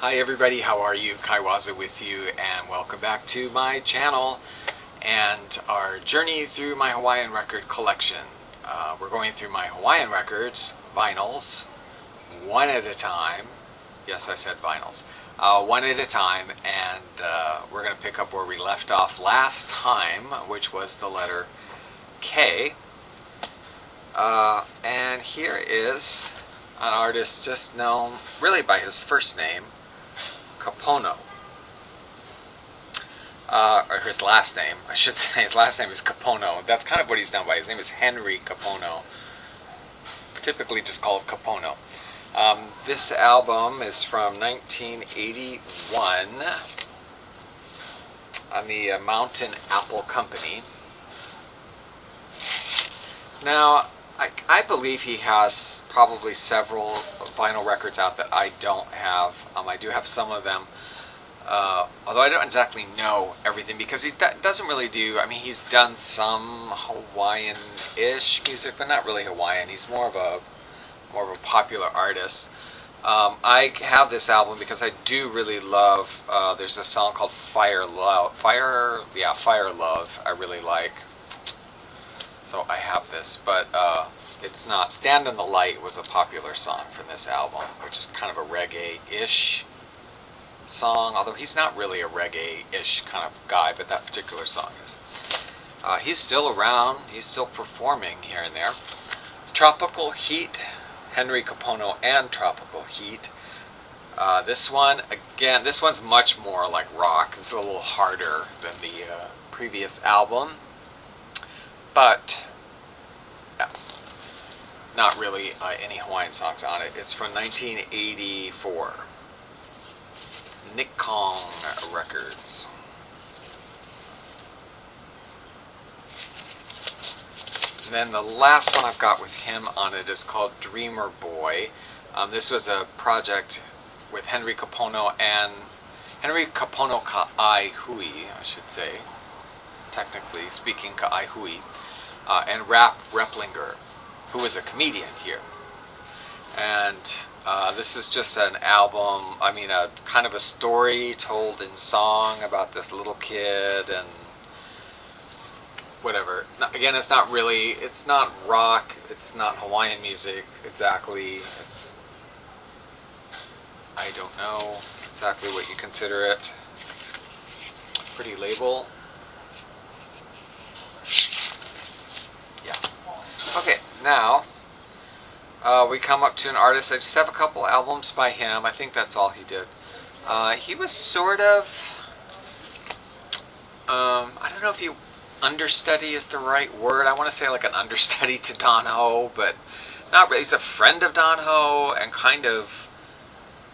Hi everybody, how are you? Kaiwaza with you, and welcome back to my channel and our journey through my Hawaiian record collection. We're going through my Hawaiian records, vinyls, one at a time. Yes, I said vinyls. One at a time, and we're going to pick up where we left off last time, which was the letter K. And here is an artist just known really by his first name, Kapono. Or his last name, I should say. His last name is Kapono. That's kind of what he's known by. His name is Henry Kapono. Typically just called Kapono. This album is from 1981 on the Mountain Apple Company. Now, I believe he has probably several vinyl records out that I don't have. I do have some of them, although I don't exactly know everything because he doesn't really do. I mean, he's done some Hawaiian-ish music, but not really Hawaiian. He's more of a popular artist. I have this album because I do really love. There's a song called Fire Love. Fire Love. I really like. So I have this, but it's not. Stand in the Light was a popular song from this album, which is kind of a reggae-ish song, although he's not really a reggae-ish kind of guy, but that particular song is. He's still around. He's still performing here and there. Tropical Heat, Henry Kapono and Tropical Heat. This one, again, this one's much more like rock. It's a little harder than the previous album. But, yeah, not really any Hawaiian songs on it. It's from 1984. Nick Kong Records. And then the last one I've got with him on it is called Dreamer Boy. This was a project with Henry Kapono and Henry Kapono Ka'ai Hui, I should say. Technically speaking, Ka'ai Hui. And Rap Replinger, who is a comedian here. And this is just an album, I mean, a kind of a story told in song about this little kid and whatever. Again, it's not really, it's not rock, it's not Hawaiian music exactly. It's, I don't know exactly what you consider it. Pretty label. Okay, now we come up to an artist. I just have a couple albums by him. I think that's all he did. He was sort of, I don't know if understudy is the right word. I want to say like an understudy to Don Ho, but not really. He's a friend of Don Ho and kind of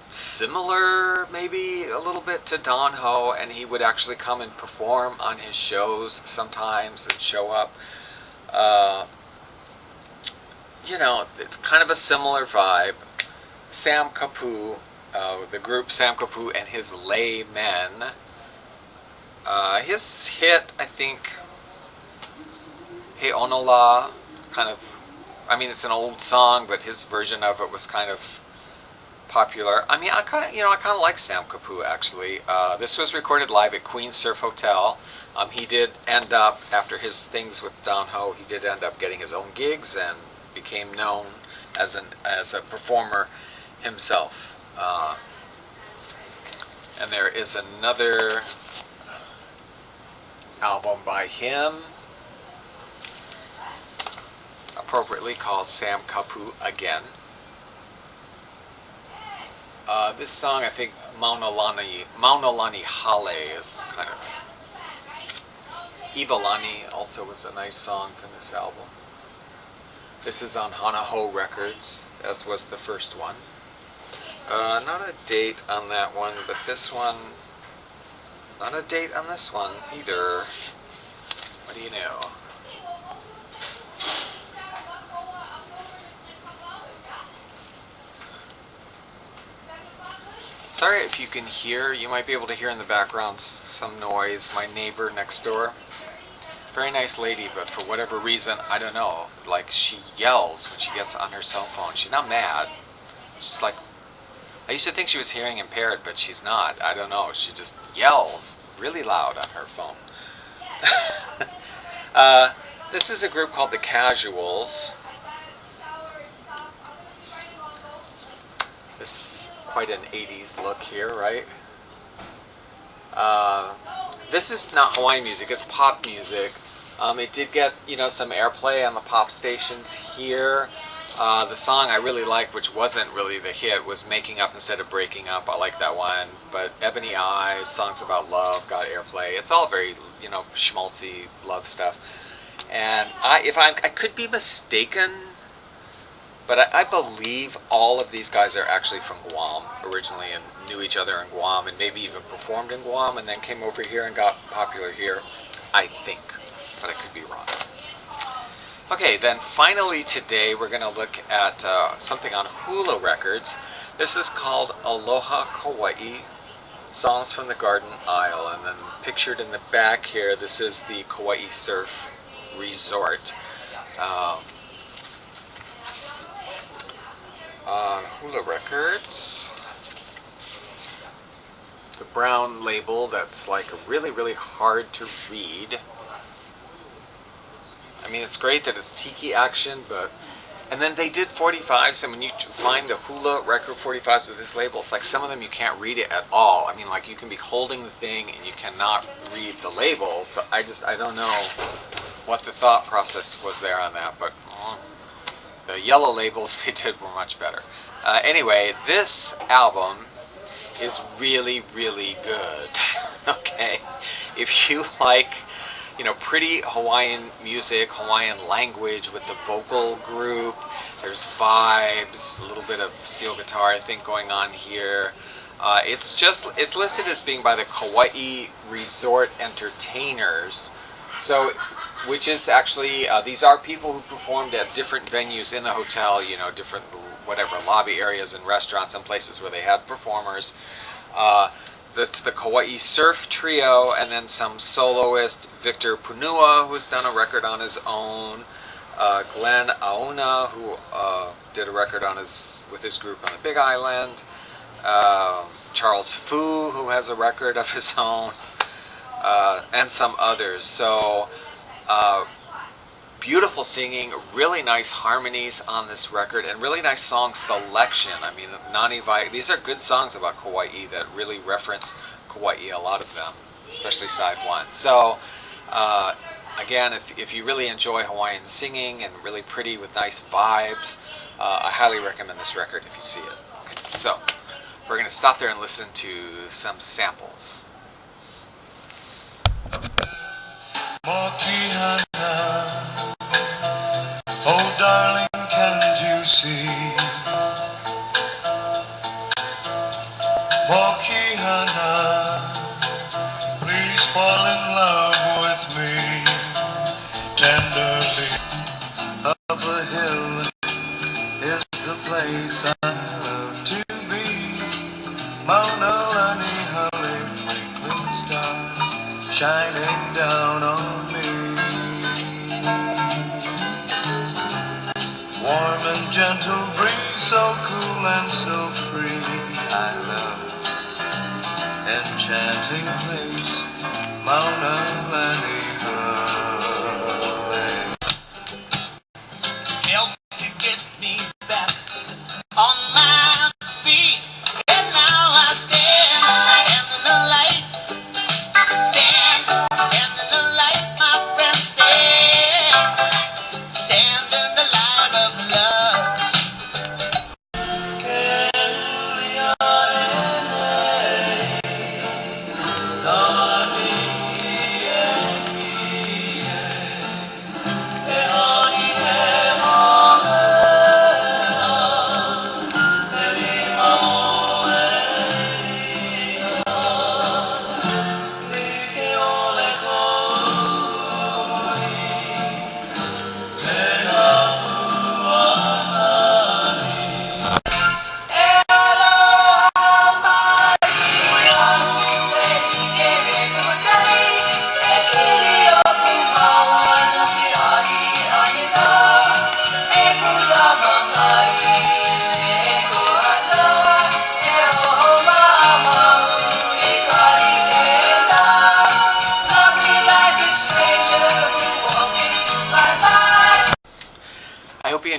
similar maybe a little bit to Don Ho, and he would actually come and perform on his shows sometimes and show up. You know, it's kind of a similar vibe. Sam Kapu, the group Sam Kapu and his Lay Men. His hit, I think, He Onola, kind of, I mean, it's an old song, but his version of it was kind of popular. I mean, I kind of like Sam Kapu actually. This was recorded live at Queen Surf Hotel. He did end up, after his things with Don Ho, he did end up getting his own gigs and became known as a performer himself. And there is another album by him, appropriately called Sam Kapu Again. This song, I think, Maunalani Hale is kind of... Ivalani also was a nice song from this album. This is on Hanaho Records, as was the first one. Not a date on that one, but this one... Not a date on this one, either. What do you know? Sorry if you can hear, you might be able to hear in the background some noise. My neighbor next door. Very nice lady, but for whatever reason, I don't know, like she yells when she gets on her cell phone. She's not mad. She's like I used to think she was hearing impaired, but she's not. I don't know. She just yells really loud on her phone. This is a group called the Kasuals. This is quite an 80s look here, right? This is not Hawaiian music, it's pop music. It did get, some airplay on the pop stations here. The song I really like, which wasn't really the hit, was Making Up Instead of Breaking Up. I like that one. But Ebony Eyes, songs about love, got airplay. It's all very, schmaltzy love stuff. And I could be mistaken, but I believe all of these guys are actually from Guam originally and knew each other in Guam and maybe even performed in Guam and then came over here and got popular here. I think, but I could be wrong. Okay, then finally today we're going to look at something on Hula Records. This is called Aloha Hawaii, Songs from the Garden Isle. And then pictured in the back here, this is the Kauai Surf Resort. On Hula Records, the brown label that's like really, really hard to read. I mean, it's great that it's tiki action, but... And then they did 45s, and when you find the Hula record 45s with this label, it's like some of them you can't read it at all. I mean, like you can be holding the thing and you cannot read the label. So I don't know what the thought process was there on that, but the yellow labels they did were much better. Anyway, this album is really, really good. Okay, if you like, pretty Hawaiian music, Hawaiian language with the vocal group, there's vibes, a little bit of steel guitar, I think, going on here. It's listed as being by the Kauai Resort Entertainers. So, which is actually, these are people who performed at different venues in the hotel, different, whatever, lobby areas and restaurants and places where they had performers. That's the Kauai Surf Trio, and then some soloist, Victor Punua, who's done a record on his own. Glenn Aona, who did a record with his group on the Big Island. Charles Fu, who has a record of his own. And some others. So, beautiful singing, really nice harmonies on this record, and really nice song selection. I mean, Nani Vai, these are good songs about Kauai that really reference Kauai, a lot of them, especially side one. So, again, if you really enjoy Hawaiian singing and really pretty with nice vibes, I highly recommend this record if you see it. Okay, so, we're going to stop there and listen to some samples. Mokihana, oh darling, can't you see? Mokihana, please fall in love with me tenderly. Up a hill is the place I love to be. Mauna Lani, Hale, twinkling stars shining down on me. Warm and gentle breeze, so cool and so free. I love enchanting place, Mauna Lani Hale. Help to get me back on my feet, and now I stand in the light. Stand in the light, my friend, stand in the light of love. Can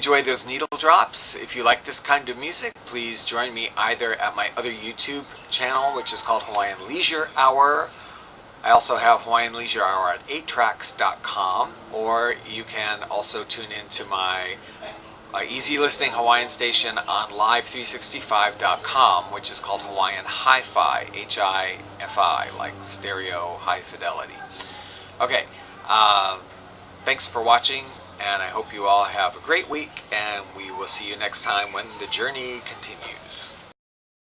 enjoy those needle drops. If you like this kind of music, please join me either at my other YouTube channel, which is called Hawaiian Leisure Hour. I also have Hawaiian Leisure Hour at 8tracks.com, or you can also tune into my easy listening Hawaiian station on live365.com, which is called Hawaiian Hi-Fi, H-I-F-I, like stereo high fidelity. Okay, thanks for watching, and I hope you all have a great week, and we will see you next time when the journey continues.